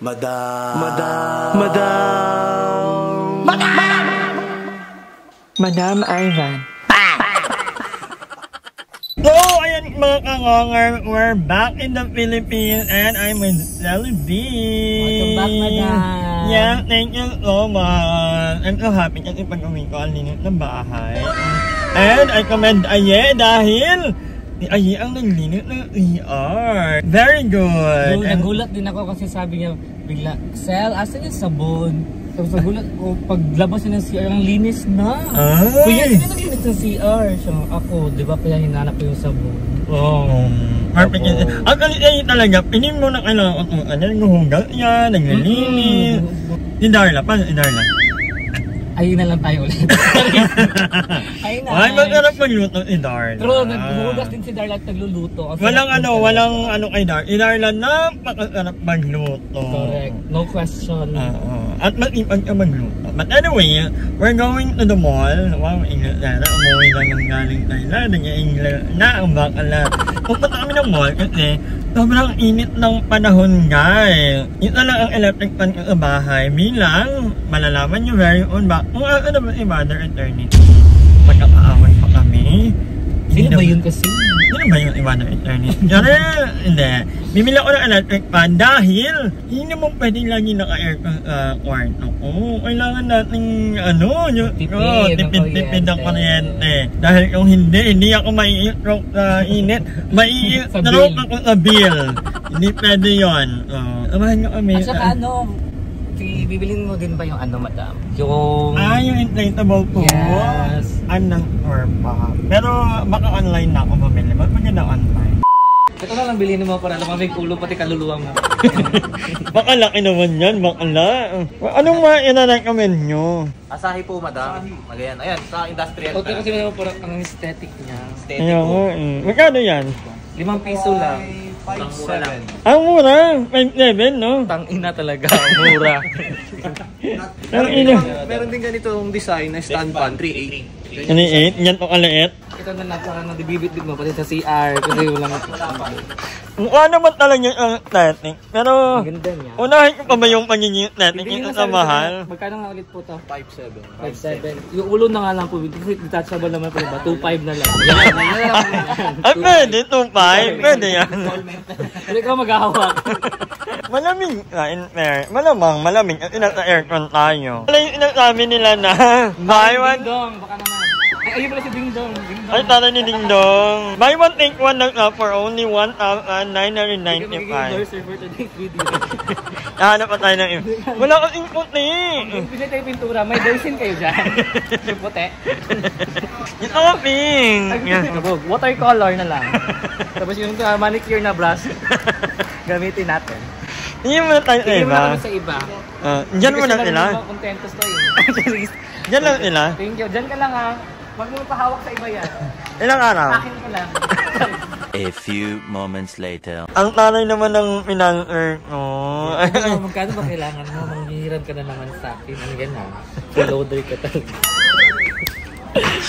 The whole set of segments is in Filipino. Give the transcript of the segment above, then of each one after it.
Madam Ivan. So, ayan mga kangonger, we're back in the Philippines and I'm with Sally B. Welcome back, madam. Yeah, thank you so much. I'm so happy kasi pag-uwi ko, ang linis ng bahay. And I commend Aye dahil si Aye ang naglinis ng ER. Very good. Nagulat din ako kasi sabi niya bigla, Sel, asan yung sabon? Tapos nagulat ko, paglabas niya ng CR, ang linis na. Kuya, hindi naglinis ng CR. So, ako, di ba kaya hinanap ko yung sabon? Oh, perfect. Ang kalit talaga, pinin mo na kailangan kung ano, naghuhugal yan, naglilinis. Si Darla, paano si Darla? Ayun na lang tayo ulit. Ay na. Ay, magharap magluto si Darla. Pero naghuhugas din si Darla at nagluluto. Walang ano kay Darla. Si Darla, napakasarap magluto. Correct. No question. At matipag ka magluto. But anyway, we're going to the mall. Wow, English na. Umuwi lang ng galing Thailand. Nag-English na ang bakala. Pupunta kami ng mall kasi sobrang init ng panahon, guys. Ito lang ang electric fan sa bahay. Bilang, malalaman nyo very own ba? Kung ano ba si Mother Eternity? Magkakaaway pa kami. Sino ba yun kasi? Sino ba yung Mother Eternity? Hindi. Bimili ako ng electric fan dahil hindi mo pwedeng lagi naka-aircon sa kwarto ko. Kailangan nating tipid ang kuryente. Dahil kung hindi ako mai-stroke sa init. Mai-stroke ako sa bill. Hindi pwede yun. Amahan nyo kami. At saka bibilin mo din ba yung madam? Yung inflatable po. Yes. I'm not sure pa. Pero baka online na ako mamili. Ba't maganda online? Ito na lang bilhin mo para lumamig ulo pati kaluluwa mo. Baka laki naman yan, bakala. Anong ma-recommend nyo? Asahi po, madam. Magayan. Ayan, sa industrial. Okay, kasi naman parang ang aesthetic niya. Aesthetic Ayan po. Magkano yan? 5 piso lang. Ang mura lang. Ang mura, 5.7, no? Tang-ina talaga, mura. Meron din ganitong design na stand fan, 380. Ano 8? Yan to kaliit? Ito na parang nadibibit-bit mo pati sa CR kasi walang Mukha naman talaga yung aesthetic. Pero, ganda niya. unahin ko pa ba yung pagiging aesthetic yung sa mahal? Magkano nga ulit po to? 5.7. 5.7. Yung ulo na nga lang po, kasi detachable naman po ba? 2.5 na lang. Ay, pwede, 2.5. Pwede yan. Hindi ka maghahawak. Malamig, malamig at nasa aircon tayo. Wala yung inasabi nila na buy one. Ding Dong, baka naman. Ayun pala si Ding Dong. Ay, tara ni Ding Dong. Buy one, take one lang for only 1,995. For today's video. Nahanap pa tayo ng wala kasing puti. Pili tayo pintura, may dosin kayo dyan. Yung puti. Ito nga pink. Watercolor na lang. Tapos yung manicure na brush, gamitin natin. Hindi mo na tayo sa Hindi iba. mo na kami sa iba. Diyan mo na sila. Contentos to Diyan lang sila. Thank you. Diyan ka lang ha. Huwag mo pahawak sa iba yan. Ilang araw? Akin ko lang. A few moments later. Ang tanay naman ng pinang-earth ko. Magkano ba kailangan mo? Manghihiram ka na naman sa akin. Ano yan ha? Full loader ka talaga.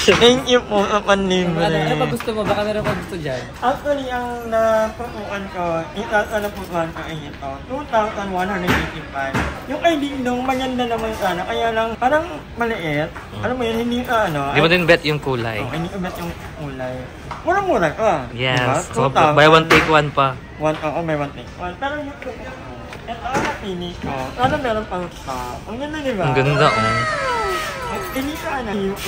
Thank you po sa panlibre. Ano ba gusto mo? Baka meron ka gusto dyan? Actually, ang napupuan ko, napupuan ko ay ito, 2,185. Yung kay Ding Dong, maganda naman sana. Kaya lang, parang maliit. Alam mo yun, hindi Di mo din bet yung kulay. Hindi ko bet yung kulay. Mura-mura ka. Yes. Diba? Buy one take one pa. May one take one. Pero yung ito ang napili ko. Ano meron pang top? Ang ganda, di ba? Ang ganda Hindi ka na yung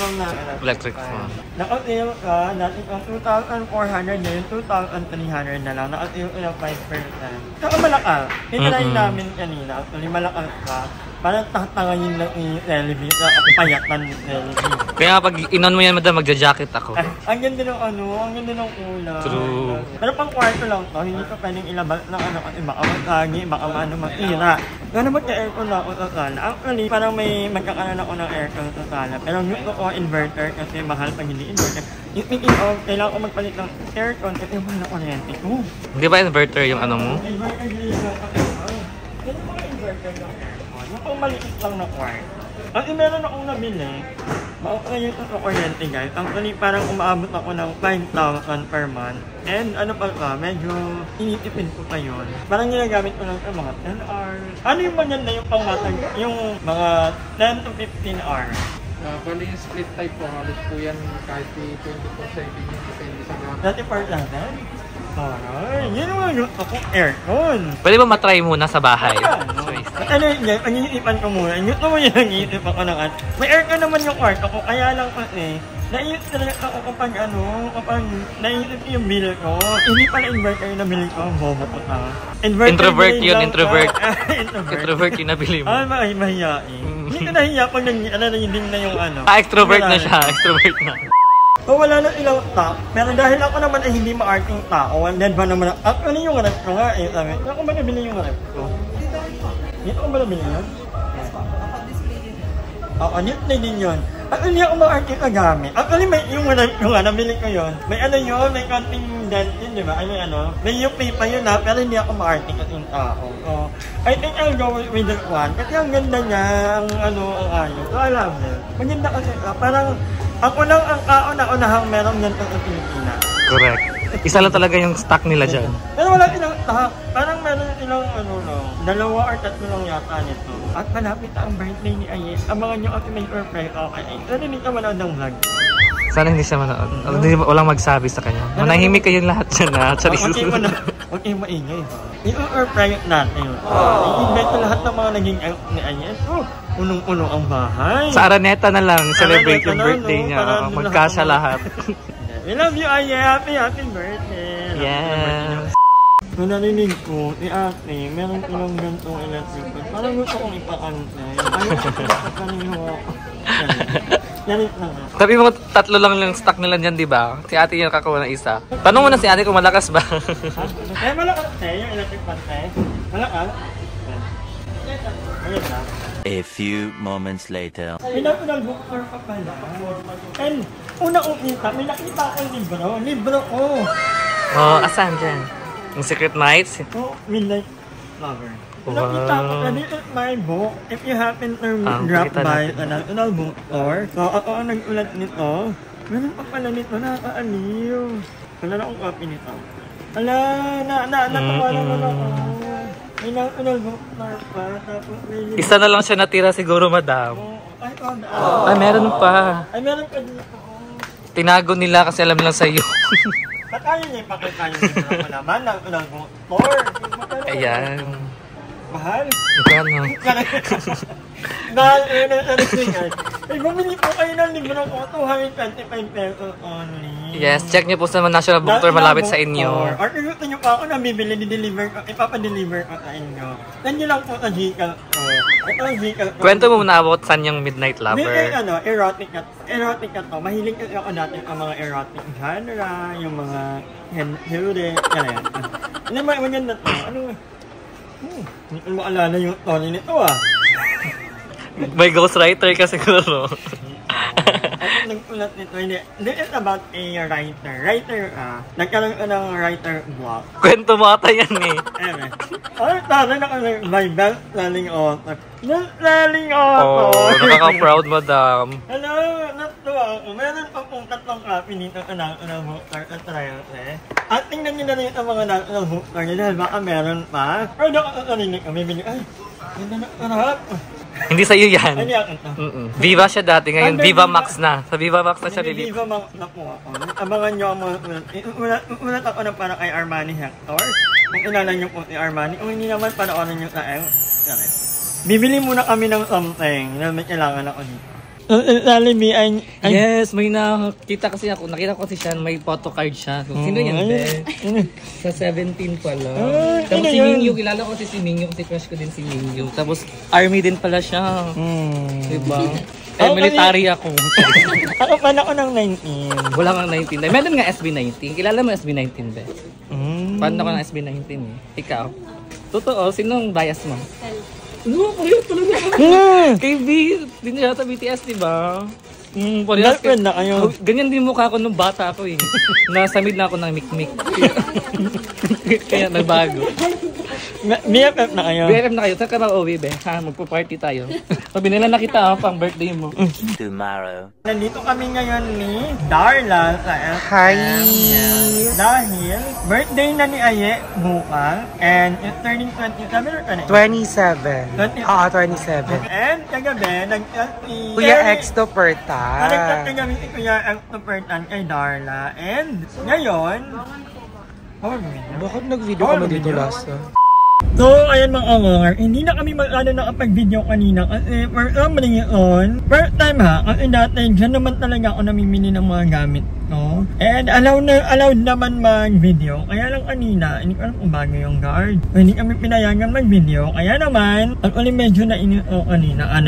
electric fan. Naka-sale ka, dati ang 2,400 na yun, 2,300 na lang. Naka-sale ka ng 5%. Saka malakal. Tinry namin kanina. Actually, malakal ka. Parang tatangayin lang yung Celebi. Payatan yung Celebi. Kaya pag inon mo yan, madam, magja-jacket ako. Ang ganda ng ang ganda ng kulay. True. Pero pang kwarto lang to, hindi ka pwedeng ilabas ng kasi baka magkagi, baka mag-ira. Gano'n ba aircon na ako sa sala? Actually, parang may magkakaroon ako ng aircon sa sala. Pero gusto ko inverter kasi mahal pag hindi inverter. Yung thinking of, kailangan ko magpalit ng aircon kasi wala na kuryente ko. Hindi ba inverter yung ano mo? Inverter din lang ako. Ganun ba inverter lang aircon? Yung pang maliit lang na kwarto. At meron akong nabili, yung kuryente guys. Actually, parang umaabot ako ng 5,000 per month. And ano pa ba, medyo initipin ko pa yun. Parang ginagamit ko lang sa mga 10 hours. Ano yung maganda yung pangmatag, yung mga 10 to 15 hours? Bali yung split type po, halos po yan kahit 24/7 yung depende sa mga. Dati part lang din? Aray, yun yung gusto kong aircon. Pwede ba matry muna sa bahay? Ano yun, ang iniipan ko muna. Gusto mo yun ang iniipan ko ng may aircon naman yung kwarto ko, kaya lang kasi naiisip talaga ako kapag kapag naiisip yung bill ko. Hindi pala inverter yung nabili ko, bobo ko ta. Introvert yun, introvert. Introvert. Introvert yung nabili mo. Mahihiyain. Hindi ko nahiya pag naging na yung extrovert na siya, extrovert na. So wala na ilang tao, pero dahil ako naman ay hindi ma-arting tao, and then ba naman, actually yung rep ko nga eh, sabi, ako ba nabili yung rep ko? Dito ko ba nabili yun? Oo, display din yun. Actually hindi ako ma-arting kagamit. Actually may yung rep ko nga, nabili ko yun. May yun, may konting dent yun, di ba? Ay may UP pa yun ha, pero hindi ako ma-arting kasing tao. So, I think I'll go with that one, kasi ang ganda niya, ang ayos. So I love it. Maganda kasi, parang, ako lang ang kauna-unahang meron ganito sa Pilipinas. Correct. Isa lang talaga yung stock nila dyan. Pero wala silang parang meron silang dalawa or tatlo lang yata nito. At malapit ang birthday ni Ayes. Abangan nyo kasi may surprise ako kay Ayes. Pero hindi ka manood ng vlog. Sana hindi siya manood. Walang magsabi sa kanya. Manahimik kayong lahat dyan ha. Huwag kayong maingay ha. I-surprise natin. I-invite lahat ng mga naging ni Ayes. Punong-puno ang bahay. Sa Araneta na lang, celebrate yung birthday niya. Magkasya lahat. We love you, Aya. Happy birthday. Yes. Nung narinig ko, ate, meron ilang gantong electric fan. Parang gusto kong ipakantay. Ayaw ko ipakanin mo. Ganit na nga. Sabi mo, 3 lang yung stock nila dyan, di ba? Si ate yung kakawa ng isa. Tanong mo na si ate kung malakas ba? Malakas yung electric fan, malakas? Ayun na. A few moments later. Pinag-unang bookstore pa pala. And una kong kita, may nakita akong libro ko. Oh, asan dyan? Yung Secret Nights? Oh, Midnight Lover. Wow. Nakita ko na this is my book. If you happen to drop by a national bookstore, so ako ang nag-ulat nito. Meron pa pala nito, nakakaaliw. Wala na akong copy nito. Ala, natawa naman ako. May national bookstore pa, tapos may... Isa na lang siya natira siguro, madam. Ay, meron pa. Ay, meron pa dito. Tinago nila kasi alam lang sa'yo. Ba't ayaw niya ipakita yung libro ko naman ng bookstore? Ayan. Mahal? Magkano? Dahil ay bumili po kayo ng libro ko, 225 pesos only. Yes, check niyo po sa National Bookstore malapit sa inyo. Or kung gusto niyo pa ako na bibili, ipapadeliver ko sa inyo. Send niyo lang po sa Gcash ko. Ito ang Gcash ko. Kwento mo muna about saan yung Midnight Lover. Erotic na to. Mahilig kasi ako dati ang mga erotic genre, yung mga henry, yan. Ano ba, maganda to? Ano ba? Hindi ko maalala yung tono nito May ghostwriter ka siguro. Ako nagpulat nito, hindi. This is about a writer. Nagkaroon ko ng writer block. Kwento mo ata yan eh. Tara na kami, my best-selling author. Best-selling author! Oh, nakaka-proud, madam. Hello, natuwa ako. Meron pa pong 3 copy nito ng bookstore at writer. At tingnan nyo na rin ang mga national bookstore nyo dahil baka meron pa. Pero doon ako narinig kami, ay, ganda na karap. Hindi sa'yo yan. Ano yan ito? Viva siya dati, ngayon Viva Max na. Sa Viva Max na siya lilip. Viva Max na po ako. Abangan nyo ang mga ulat ako na para kay Armani Hector. Kung inala nyo po si Armani, kung hindi naman panoorin nyo sa bibili muna kami ng something na may kailangan ako dito. Yes, may nakita kasi ako. Nakita ko kasi siya, may photocard siya. So, sino yan, be? Sa 17 pala. Tapos si Mingyu, kilala ko si Mingyu kasi crush ko din si Mingyu. Tapos army din pala siya. Diba? Military ako. Ako pa na ako ng 19. Wala kang 19. Meron nga SB19. Kilala mo SB19, be? Paano ako ng SB19 eh? Ikaw? Totoo, sinong bias mo? No, pareho talaga ako. Kay B, di niya yata BTS, diba? Parehas ka. Na kayo. Ganyan din mukha ko nung bata ako eh. Nasa mid na ako ng mikmik. Kaya nagbago. BFF na kayo. BFF na kayo. Saan ka ba-uwi, be? Ha, magpo-party tayo. Sabi nila na kita, pang birthday mo. Tomorrow. Nandito kami ngayon ni Darla sa FM. Dahil birthday na ni Aye bukas. And it's turning 27 or 27. 27. And kagabi, nag-si Kuya X to Perta. nag-chat kagabi si Kuya X to Pertan kay Darla. And ngayon, Bakit nag-video kami dito last? so, ayan mga angar, hindi na kami nakapag-video kanina kasi for some reason, first time ha, kasi dati dyan naman talaga ako namimili ng mga gamit, no? And allowed naman mag-video, kaya lang kanina, hindi ko alam kung bago yung guard. So, hindi kami pinayagan mag-video, kaya naman, actually medyo na-init ako kanina,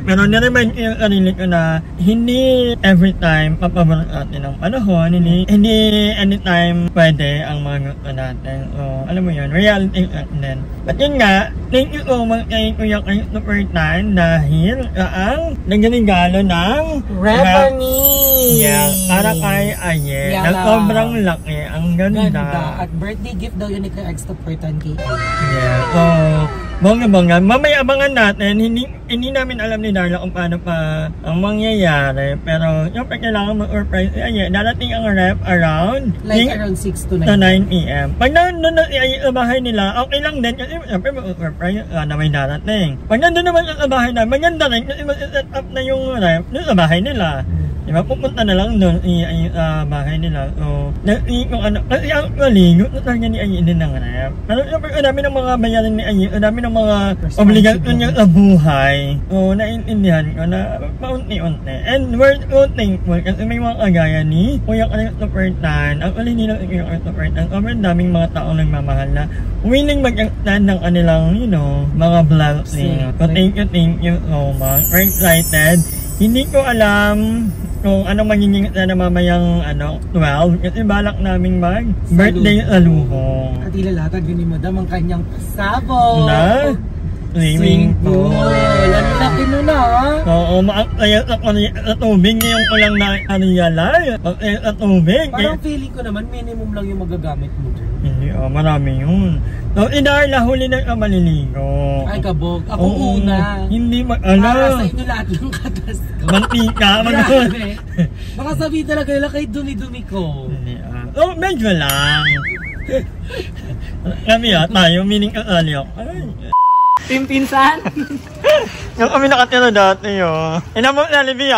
pero niremind ko yung sarili ko na hindi every time papabarat natin ng panahon, hindi anytime pwede ang mga gusto natin. So, alam mo yun, reality din. At yun nga, thank you so much kay Kuya Christopher Tan dahil ang nagregalo ng Rebony! Yeah, para kay Aye. Yeah, Na sobrang laki. Ang ganda. At birthday gift daw yun ni Kuya X to Perta kay Yeah, so, bongga-bongga. Mamaya abangan natin, hindi namin alam ni Darla kung paano pa ang mangyayari. Pero, yung kailangan mag-surprise si Aye. Darating ang rep around around 6 to 9 p.m. Pag nandun na si Aye sa bahay nila, okay lang din kasi siyempre mag-surprise na may darating. Pag nandun naman sa bahay na, maganda rin kasi mag-set up na yung rep doon sa bahay nila. Diba? Pupunta na lang doon sa bahay nila. So, kasi actually, gusto talaga ni Aye din ng rep. Pero siyempre, ang dami ng mga bayaran ni Aye, ang dami ng mga obligasyon niya sa buhay. So, naiintindihan ko na paunti-unti. And we're so thankful kasi may mga kagaya ni Kuya Christopher Tan. Actually, hindi lang Kuya Christopher Tan. Sobrang daming mga taong nagmamahal na willing mag-extend ng kanilang, mga blessings. So, thank you so much. We're excited. Hindi ko alam kung ano magiging na mamayang 12 kasi balak naming mag-birthday saluhong. At ilalatag din ni Madam ang kanyang pasabog Na? Swimming pool. Ang laki nun Oo, kaya sa tubig ngayon ko lang na-realize. Sa tubig. Parang feeling ko naman minimum lang yung magagamit mo dun. Hindi, marami yun. So, Darla, huli na ka maliligo. Ay, kabog. Ako una. Hindi Para sa inyo lahat ng katas ko. Mantika. Grabe. Baka sabihin talaga nila kay dumi-dumi ko. Hindi, oh, medyo lang. Kami tayo, meaning alyo. Pinsan! Yung kami nakatira dati yun. Inamok na Libby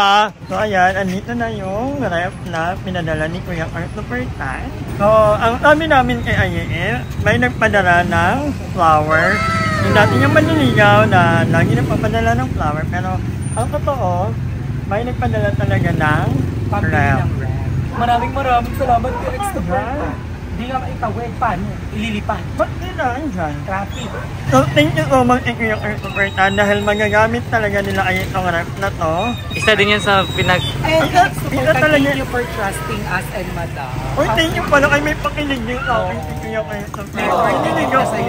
So ayan, andito na yung ref na pinadala ni Kuya Christopher Tan. So, ang sabi namin kay Aye, may nagpadala ng flower. Yung dati niyang manliligaw na lagi nagpapadala ng flower. Pero ang totoo, may nagpadala talaga ng ref. Maraming salamat kay Christopher. Hindi nga maitawid. Paano? Ililipat. Ba't di na dyan? Traffic. So, thank you so much kay Kuya Christopher Tan dahil magagamit talaga nila ay itong ref na to. Isa din yan sa And Ito talaga. thank you for trusting us and Madam. Uy, thank you pala kay may pakinig yung akin si Kuya Christopher. Pakinig ako.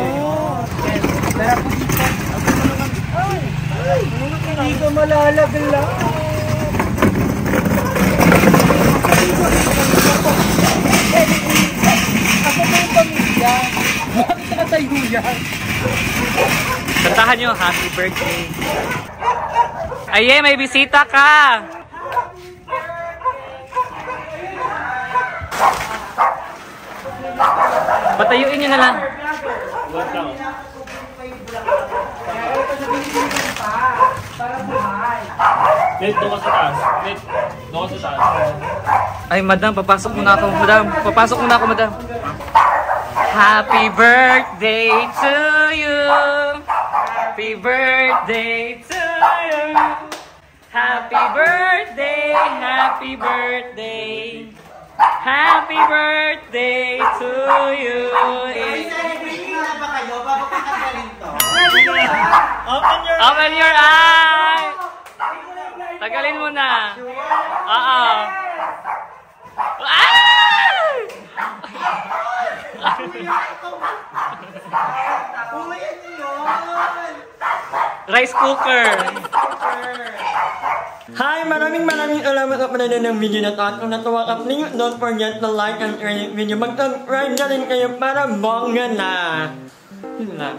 Tara po dito. Ay! Hindi ko malalagla. Ako ba yung pamilya? Bakit nakatayo yan? Kantahan nyo, happy birthday. Aye, may bisita ka! Patayuin nyo na lang. Wait, doon ka sa taas. Doon ka sa taas. Ay, madam, papasok muna ako. Madam, papasok muna ako, madam. Happy birthday to you. Happy birthday to you. Happy birthday, happy birthday. Happy birthday to you. Open your eyes. Tagalin mo na. Oo. Rice cooker. Hi! Maraming salamat sa panonood ng video na to. At kung natuwa ka, please don't forget to like and share this video. Mag-subscribe na rin kayo para bongga na. Yun lang.